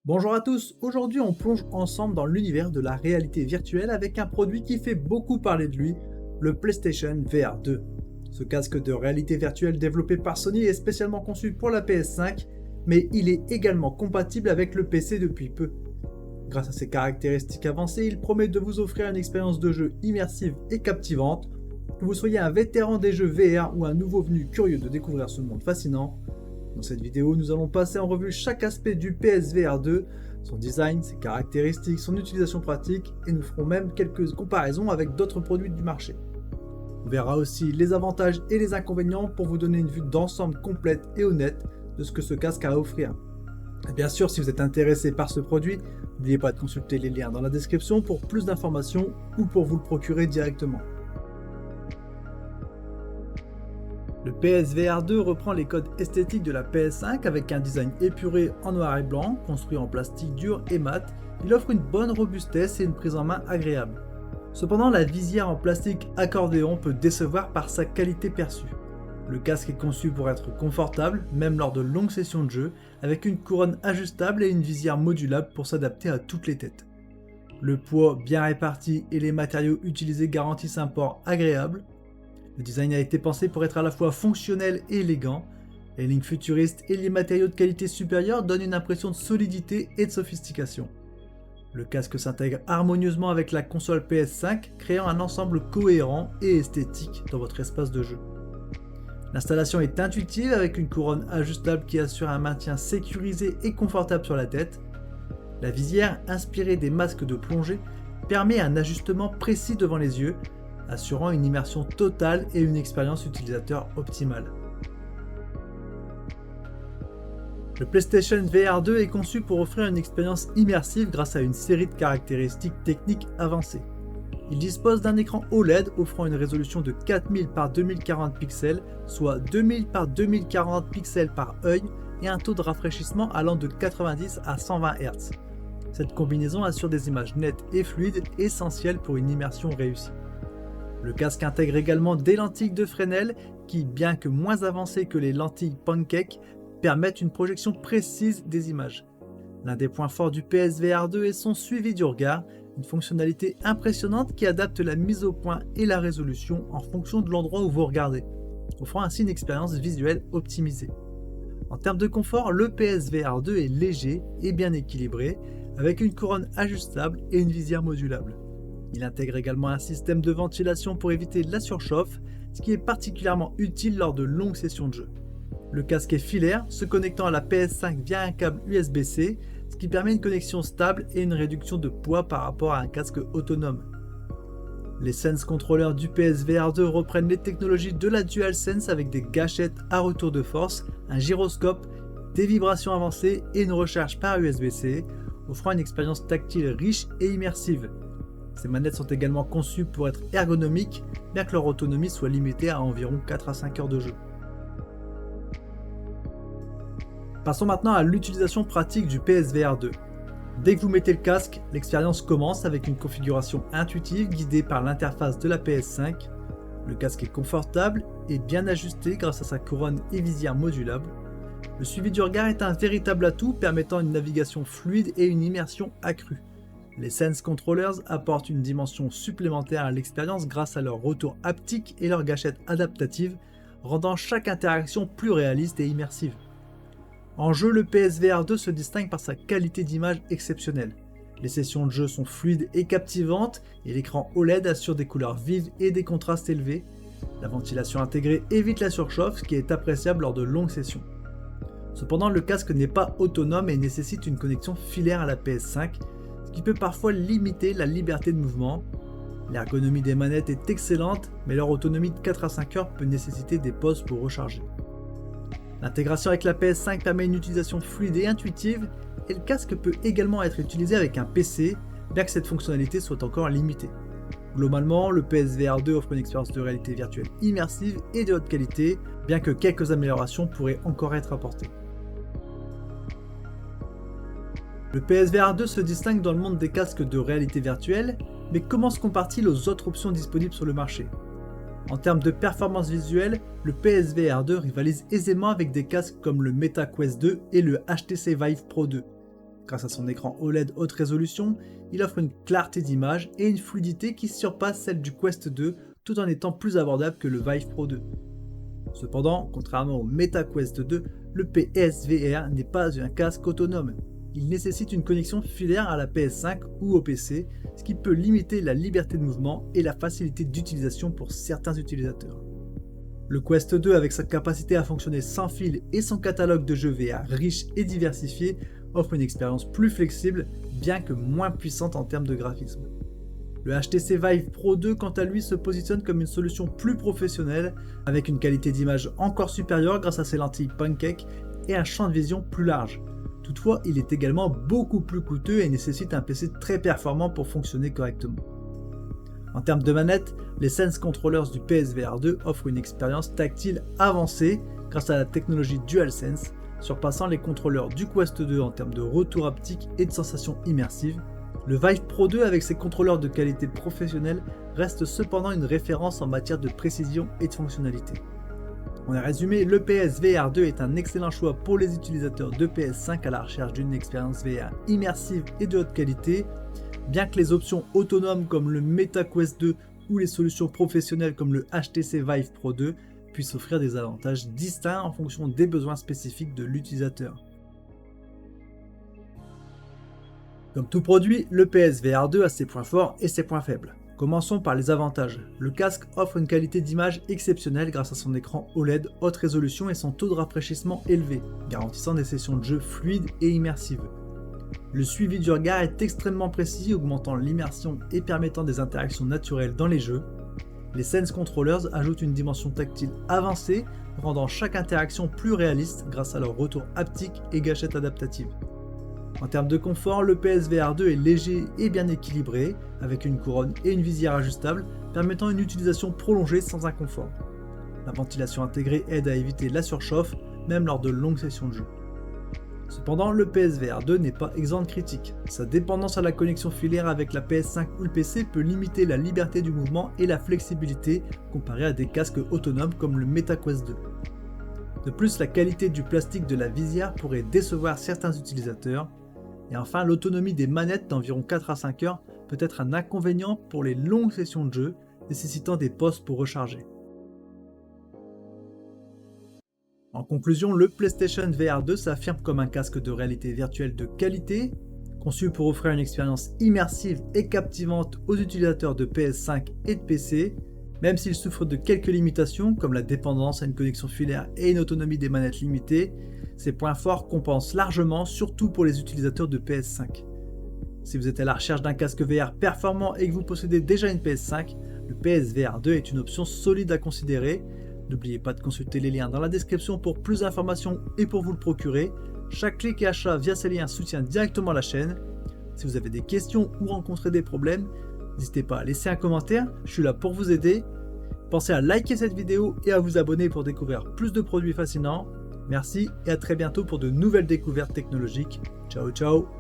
Bonjour à tous, aujourd'hui on plonge ensemble dans l'univers de la réalité virtuelle avec un produit qui fait beaucoup parler de lui, le PlayStation VR 2. Ce casque de réalité virtuelle développé par Sony est spécialement conçu pour la PS5, mais il est également compatible avec le PC depuis peu. Grâce à ses caractéristiques avancées, il promet de vous offrir une expérience de jeu immersive et captivante. Que vous soyez un vétéran des jeux VR ou un nouveau venu curieux de découvrir ce monde fascinant, dans cette vidéo, nous allons passer en revue chaque aspect du PSVR 2, son design, ses caractéristiques, son utilisation pratique, et nous ferons même quelques comparaisons avec d'autres produits du marché. On verra aussi les avantages et les inconvénients pour vous donner une vue d'ensemble complète et honnête de ce que ce casque a à offrir. Et bien sûr, si vous êtes intéressé par ce produit, n'oubliez pas de consulter les liens dans la description pour plus d'informations ou pour vous le procurer directement. Le PSVR 2 reprend les codes esthétiques de la PS5 avec un design épuré en noir et blanc, construit en plastique dur et mat. Il offre une bonne robustesse et une prise en main agréable. Cependant, la visière en plastique accordéon peut décevoir par sa qualité perçue. Le casque est conçu pour être confortable, même lors de longues sessions de jeu, avec une couronne ajustable et une visière modulable pour s'adapter à toutes les têtes. Le poids bien réparti et les matériaux utilisés garantissent un port agréable. Le design a été pensé pour être à la fois fonctionnel et élégant. Les lignes futuristes et les matériaux de qualité supérieure donnent une impression de solidité et de sophistication. Le casque s'intègre harmonieusement avec la console PS5, créant un ensemble cohérent et esthétique dans votre espace de jeu. L'installation est intuitive avec une couronne ajustable qui assure un maintien sécurisé et confortable sur la tête. La visière, inspirée des masques de plongée, permet un ajustement précis devant les yeux, assurant une immersion totale et une expérience utilisateur optimale. Le PlayStation VR 2 est conçu pour offrir une expérience immersive grâce à une série de caractéristiques techniques avancées. Il dispose d'un écran OLED offrant une résolution de 4000 par 2040 pixels, soit 2000 par 2040 pixels par œil, et un taux de rafraîchissement allant de 90 à 120 Hz. Cette combinaison assure des images nettes et fluides, essentielles pour une immersion réussie. Le casque intègre également des lentilles de Fresnel qui, bien que moins avancées que les lentilles Pancake, permettent une projection précise des images. L'un des points forts du PSVR 2 est son suivi du regard, une fonctionnalité impressionnante qui adapte la mise au point et la résolution en fonction de l'endroit où vous regardez, offrant ainsi une expérience visuelle optimisée. En termes de confort, le PSVR 2 est léger et bien équilibré, avec une couronne ajustable et une visière modulable. Il intègre également un système de ventilation pour éviter la surchauffe, ce qui est particulièrement utile lors de longues sessions de jeu. Le casque est filaire, se connectant à la PS5 via un câble USB-C, ce qui permet une connexion stable et une réduction de poids par rapport à un casque autonome. Les Sense contrôleurs du PSVR 2 reprennent les technologies de la DualSense avec des gâchettes à retour de force, un gyroscope, des vibrations avancées et une recharge par USB-C, offrant une expérience tactile riche et immersive. Ces manettes sont également conçues pour être ergonomiques, bien que leur autonomie soit limitée à environ 4 à 5 heures de jeu. Passons maintenant à l'utilisation pratique du PSVR 2. Dès que vous mettez le casque, l'expérience commence avec une configuration intuitive guidée par l'interface de la PS5. Le casque est confortable et bien ajusté grâce à sa couronne et visière modulable. Le suivi du regard est un véritable atout permettant une navigation fluide et une immersion accrue. Les Sense Controllers apportent une dimension supplémentaire à l'expérience grâce à leur retour haptique et leurs gâchettes adaptatives, rendant chaque interaction plus réaliste et immersive. En jeu, le PSVR 2 se distingue par sa qualité d'image exceptionnelle. Les sessions de jeu sont fluides et captivantes, et l'écran OLED assure des couleurs vives et des contrastes élevés. La ventilation intégrée évite la surchauffe, ce qui est appréciable lors de longues sessions. Cependant, le casque n'est pas autonome et nécessite une connexion filaire à la PS5, ce qui peut parfois limiter la liberté de mouvement. L'ergonomie des manettes est excellente, mais leur autonomie de 4 à 5 heures peut nécessiter des pauses pour recharger. L'intégration avec la PS5 permet une utilisation fluide et intuitive, et le casque peut également être utilisé avec un PC, bien que cette fonctionnalité soit encore limitée. Globalement, le PSVR 2 offre une expérience de réalité virtuelle immersive et de haute qualité, bien que quelques améliorations pourraient encore être apportées. Le PSVR 2 se distingue dans le monde des casques de réalité virtuelle, mais comment se compare-t-il aux autres options disponibles sur le marché ? En termes de performance visuelle, le PSVR 2 rivalise aisément avec des casques comme le Meta Quest 2 et le HTC Vive Pro 2. Grâce à son écran OLED haute résolution, il offre une clarté d'image et une fluidité qui surpasse celle du Quest 2 tout en étant plus abordable que le Vive Pro 2. Cependant, contrairement au Meta Quest 2, le PSVR n'est pas un casque autonome. Il nécessite une connexion filaire à la PS5 ou au PC, ce qui peut limiter la liberté de mouvement et la facilité d'utilisation pour certains utilisateurs. Le Quest 2, avec sa capacité à fonctionner sans fil et son catalogue de jeux VR riche et diversifié, offre une expérience plus flexible, bien que moins puissante en termes de graphisme. Le HTC Vive Pro 2, quant à lui, se positionne comme une solution plus professionnelle, avec une qualité d'image encore supérieure grâce à ses lentilles Pancake et un champ de vision plus large. Toutefois, il est également beaucoup plus coûteux et nécessite un PC très performant pour fonctionner correctement. En termes de manette, les Sense Controllers du PSVR 2 offrent une expérience tactile avancée grâce à la technologie DualSense, surpassant les contrôleurs du Quest 2 en termes de retour haptique et de sensations immersives. Le Vive Pro 2 avec ses contrôleurs de qualité professionnelle reste cependant une référence en matière de précision et de fonctionnalité. En résumé, le PSVR 2 est un excellent choix pour les utilisateurs de PS5 à la recherche d'une expérience VR immersive et de haute qualité, bien que les options autonomes comme le Meta Quest 2 ou les solutions professionnelles comme le HTC Vive Pro 2 puissent offrir des avantages distincts en fonction des besoins spécifiques de l'utilisateur. Comme tout produit, le PSVR 2 a ses points forts et ses points faibles. Commençons par les avantages. Le casque offre une qualité d'image exceptionnelle grâce à son écran OLED haute résolution et son taux de rafraîchissement élevé, garantissant des sessions de jeu fluides et immersives. Le suivi du regard est extrêmement précis, augmentant l'immersion et permettant des interactions naturelles dans les jeux. Les Sense Controllers ajoutent une dimension tactile avancée, rendant chaque interaction plus réaliste grâce à leur retour haptique et gâchette adaptative. En termes de confort, le PSVR 2 est léger et bien équilibré, avec une couronne et une visière ajustables, permettant une utilisation prolongée sans inconfort. La ventilation intégrée aide à éviter la surchauffe, même lors de longues sessions de jeu. Cependant, le PSVR 2 n'est pas exempt de critiques. Sa dépendance à la connexion filaire avec la PS5 ou le PC peut limiter la liberté du mouvement et la flexibilité comparée à des casques autonomes comme le Meta Quest 2. De plus, la qualité du plastique de la visière pourrait décevoir certains utilisateurs. Et enfin, l'autonomie des manettes d'environ 4 à 5 heures peut être un inconvénient pour les longues sessions de jeu, nécessitant des pauses pour recharger. En conclusion, le PlayStation VR 2 s'affirme comme un casque de réalité virtuelle de qualité, conçu pour offrir une expérience immersive et captivante aux utilisateurs de PS5 et de PC, même s'il souffre de quelques limitations comme la dépendance à une connexion filaire et une autonomie des manettes limitée. Ces points forts compensent largement, surtout pour les utilisateurs de PS5. Si vous êtes à la recherche d'un casque VR performant et que vous possédez déjà une PS5, le PSVR 2 est une option solide à considérer. N'oubliez pas de consulter les liens dans la description pour plus d'informations et pour vous le procurer. Chaque clic et achat via ces liens soutient directement la chaîne. Si vous avez des questions ou rencontrez des problèmes, n'hésitez pas à laisser un commentaire, je suis là pour vous aider. Pensez à liker cette vidéo et à vous abonner pour découvrir plus de produits fascinants. Merci et à très bientôt pour de nouvelles découvertes technologiques. Ciao ciao.